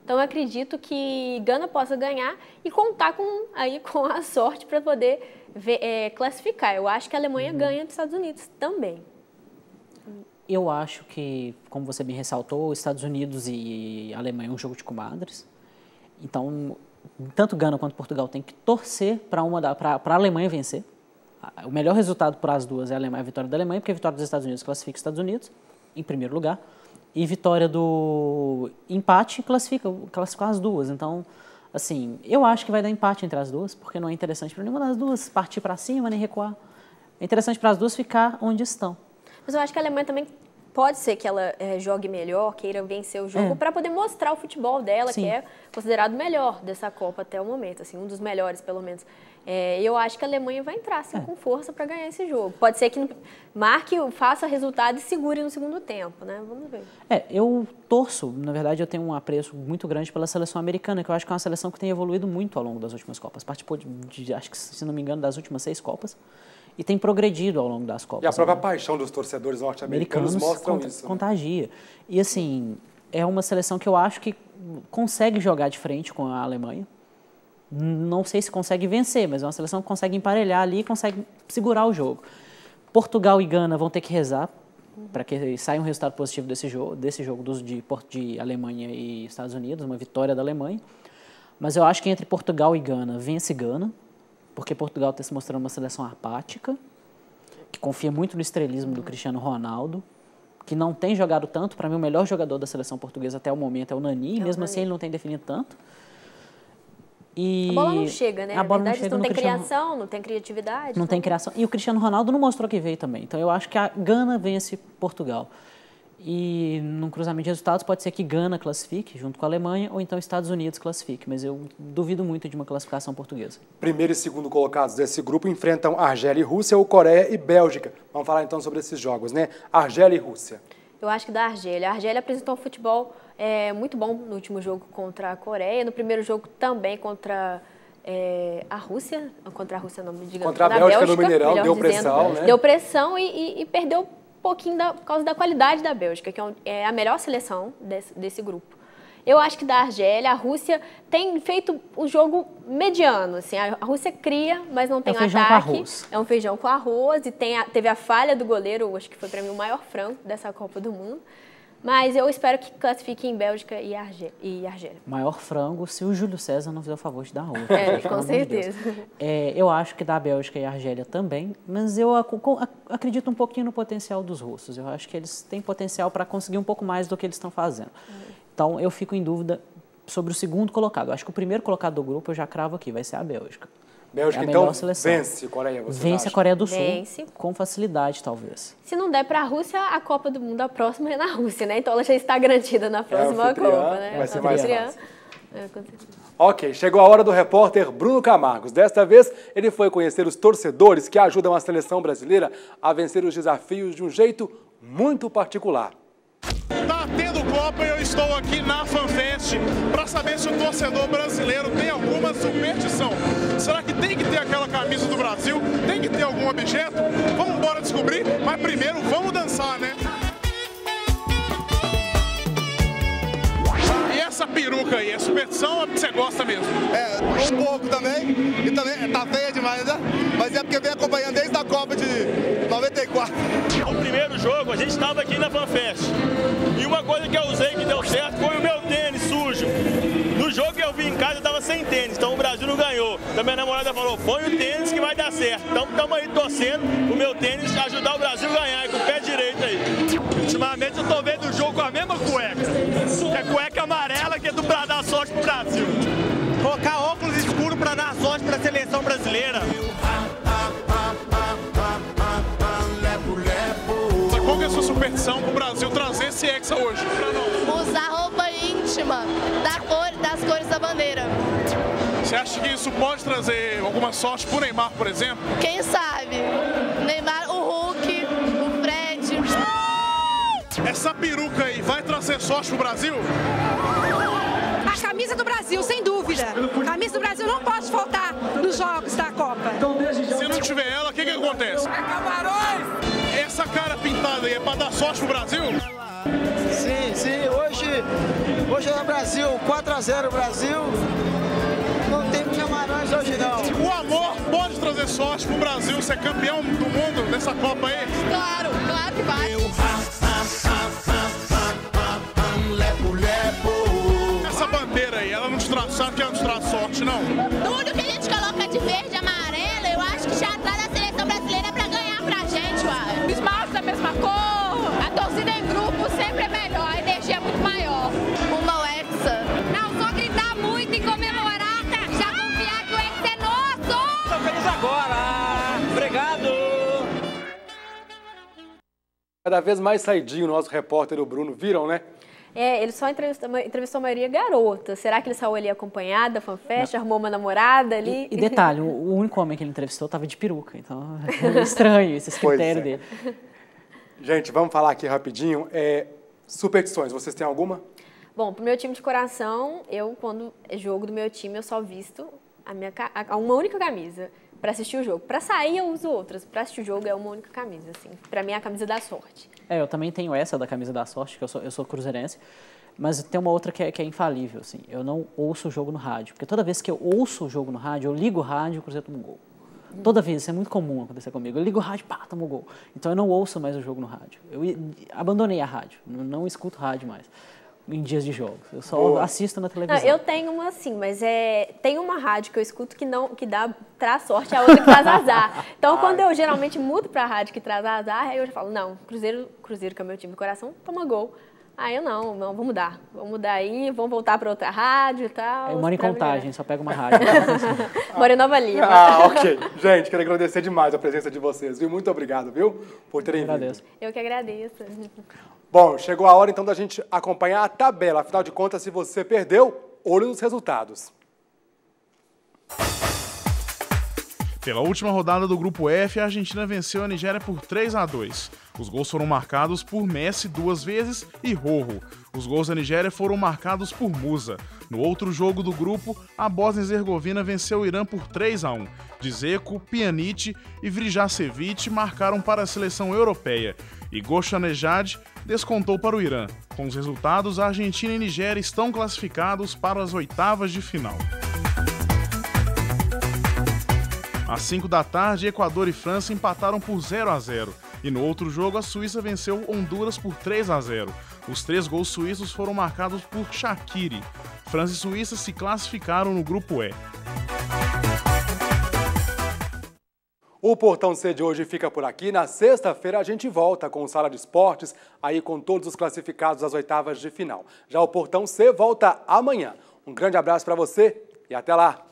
Então, eu acredito que Gana possa ganhar e contar com a sorte para poder classificar. Eu acho que a Alemanha ganha dos Estados Unidos também. Eu acho que, como você bem ressaltou, Estados Unidos e Alemanha é um jogo de comadres. Então, tanto Gana quanto Portugal tem que torcer para a Alemanha vencer. O melhor resultado para as duas é a vitória da Alemanha, porque a vitória dos Estados Unidos classifica os Estados Unidos, em primeiro lugar, e vitória do empate classifica as duas. Então, assim, eu acho que vai dar empate entre as duas, porque não é interessante para nenhuma das duas partir para cima nem recuar. É interessante para as duas ficar onde estão. Mas eu acho que a Alemanha também pode ser que ela jogue melhor, queira vencer o jogo, para poder mostrar o futebol dela, Sim. que é considerado o melhor dessa Copa até o momento, assim, um dos melhores, pelo menos. Eu acho que a Alemanha vai entrar assim, com força para ganhar esse jogo. Pode ser que marque, faça resultado e segure no segundo tempo, né? Vamos ver. Eu torço, na verdade, eu tenho um apreço muito grande pela seleção americana, que eu acho que é uma seleção que tem evoluído muito ao longo das últimas Copas. Participou acho que, se não me engano, das últimas 6 Copas. E tem progredido ao longo das Copas. E a própria paixão dos torcedores norte-americanos mostram isso. Contagia. Né? E, assim, é uma seleção que eu acho que consegue jogar de frente com a Alemanha. Não sei se consegue vencer, mas é uma seleção que consegue emparelhar ali e consegue segurar o jogo. Portugal e Gana vão ter que rezar para que saia um resultado positivo desse jogo de Alemanha e Estados Unidos, uma vitória da Alemanha. Mas eu acho que entre Portugal e Gana, vence Gana, porque Portugal está se mostrando uma seleção apática, que confia muito no estrelismo do Cristiano Ronaldo, que não tem jogado tanto. Para mim, o melhor jogador da seleção portuguesa até o momento é o Nani, mesmo assim ele não tem definido tanto. E a bola não chega, né? A bola Na verdade, não tem Cristiano... criação, não tem criatividade. Não tem criação. E o Cristiano Ronaldo não mostrou que veio também. Então, eu acho que a Gana vence Portugal. E num cruzamento de resultados pode ser que Gana classifique junto com a Alemanha ou então Estados Unidos classifique, mas eu duvido muito de uma classificação portuguesa. Primeiro e segundo colocados desse grupo enfrentam Argélia e Rússia ou Coreia e Bélgica. Vamos falar então sobre esses jogos, né? Argélia e Rússia. Eu acho que da Argélia. A Argélia apresentou um futebol muito bom no último jogo contra a Coreia, no primeiro jogo também contra a Rússia, contra a Rússia não me diga. Contra a Bélgica no Mineirão, deu pressão, né? Deu pressão e perdeu pouquinho por causa da qualidade da Bélgica, que é a melhor seleção desse grupo. Eu acho que da Argélia, a Rússia tem feito o jogo mediano. Assim, a Rússia cria, mas não tem ataque. É um feijão com arroz. E teve a falha do goleiro, acho que foi para mim o maior frango dessa Copa do Mundo. Mas eu espero que classifique em Bélgica e Argélia. Maior frango se o Júlio César não fizer o favor de dar outra. Com certeza. Eu acho que da Bélgica e Argélia também, mas eu acredito um pouquinho no potencial dos russos. Eu acho que eles têm potencial para conseguir um pouco mais do que eles estão fazendo. Então, eu fico em dúvida sobre o segundo colocado. Eu acho que o primeiro colocado do grupo, eu já cravo aqui, vai ser a Bélgica. Bélgica, então, vence a Coreia, Vence a Coreia do Sul, com facilidade, talvez. Se não der para a Rússia, a Copa do Mundo, a próxima é na Rússia, né? Então, ela já está garantida na próxima Copa, né? Vai ser mais fácil. Ok, chegou a hora do repórter Bruno Camargos. Desta vez, ele foi conhecer os torcedores que ajudam a seleção brasileira a vencer os desafios de um jeito muito particular. Tá tendo Copa e eu estou aqui na FanFest para saber se o torcedor brasileiro tem alguma superstição. Será que tem que ter aquela camisa do Brasil? Tem que ter algum objeto? Vamos embora descobrir, mas primeiro vamos dançar, né? E essa peruca aí, é superstição ou você gosta mesmo? Um pouco também, e também tá feia demais, né? Mas é porque vem acompanhando desde a Copa de 94. No primeiro jogo, a gente estava aqui na FanFest. E uma coisa que eu usei que deu certo foi o meu tênis sujo. No jogo que eu vim em casa, eu estava sem tênis, então o Brasil não ganhou. Então minha namorada falou, põe o tênis que vai dar certo. Então estamos aí torcendo o meu tênis ajudar o Brasil a ganhar, com o pé direito aí. Ultimamente eu tô vendo o jogo com a mesma cueca. Que é cueca amarela, que é pra dar sorte pro Brasil. Colocar óculos escuros pra dar sorte pra seleção brasileira. Qual que é a sua superstição pro Brasil trazer esse hexa hoje? Usar roupa íntima das cores da bandeira. Você acha que isso pode trazer alguma sorte pro Neymar, por exemplo? Quem sabe? Neymar, o Hulk, o Fred. Essa peruca aí vai trazer sorte pro Brasil? A camisa do Brasil, sem dúvida. A camisa do Brasil não pode faltar nos jogos da Copa. Se não tiver ela, o que acontece? É camarões! Essa cara pintada aí é pra dar sorte pro Brasil? Sim. Hoje é o Brasil, 4-0 Brasil. Não tem camarões hoje não. O amor pode trazer sorte pro Brasil ser campeão do mundo nessa Copa aí? Claro que vai. Essa bandeira aí, ela não te traz, sabe que ela não te traz sorte, não? Tudo que a gente coloca de verde e amarelo, eu acho que já traz a seleção brasileira pra ganhar pra gente, uai. Os esmaltes da mesma cor, a torcida em grupo sempre é melhor, a energia é muito maior. Uma hexa. Não, só gritar muito e comemorar, já confiar que o hexa é nosso! Estamos feliz agora! Obrigado! Cada vez mais saidinho o nosso repórter, o Bruno, viram, né? Ele só entrevistou a maioria garota. Será que ele saiu ali acompanhado da FanFest, arrumou uma namorada ali? E detalhe, o único homem que ele entrevistou estava de peruca, então é estranho esse critério dele. Gente, vamos falar aqui rapidinho. Superstições, vocês têm alguma? Bom, pro meu time de coração, quando é jogo do meu time, eu só visto uma única camisa para assistir o jogo. Para sair, eu uso outras. Para assistir o jogo, é uma única camisa, assim. Para mim, é a camisa da sorte. Eu também tenho essa da camisa da sorte, que eu sou cruzeirense, mas tem uma outra que é infalível, assim. Eu não ouço o jogo no rádio, porque toda vez que eu ouço o jogo no rádio, eu ligo o rádio e o Cruzeiro toma um gol. Toda vez, isso é muito comum acontecer comigo. Eu ligo o rádio, pá, toma um gol. Então eu não ouço mais o jogo no rádio. Eu abandonei a rádio, não escuto rádio mais. em dias de jogos. Eu só assisto na televisão. Não, eu tenho uma sim, mas tem uma rádio que eu escuto que traz sorte, a outra que traz azar. Então, quando eu geralmente mudo pra rádio que traz azar, aí eu já falo, não, Cruzeiro que é o meu time do coração, toma gol. Aí eu não, vou mudar aí, vamos voltar para outra rádio e tal. Eu moro em Contagem, só pego uma rádio. Moro em Nova Lima. Ok. Gente, quero agradecer demais a presença de vocês, viu? Muito obrigado, viu? Por terem vindo. Eu que agradeço. Bom, chegou a hora então da gente acompanhar a tabela. Afinal de contas, se você perdeu, olho nos resultados. Pela última rodada do Grupo F, a Argentina venceu a Nigéria por 3-2. Os gols foram marcados por Messi 2 vezes e Rojo. Os gols da Nigéria foram marcados por Musa. No outro jogo do grupo, a Bósnia-Herzegovina venceu o Irã por 3-1. Dzeko, Pjanic e Vrijašević marcaram para a seleção europeia. E Goshanejad descontou para o Irã. Com os resultados, a Argentina e Nigéria estão classificados para as oitavas de final. Às 5 da tarde, Equador e França empataram por 0-0. E no outro jogo, a Suíça venceu Honduras por 3-0. Os 3 gols suíços foram marcados por Shaqiri. França e Suíça se classificaram no Grupo E. O Portão C de hoje fica por aqui. Na sexta-feira a gente volta com o Sala de Esportes, aí com todos os classificados às oitavas de final. Já o Portão C volta amanhã. Um grande abraço para você e até lá!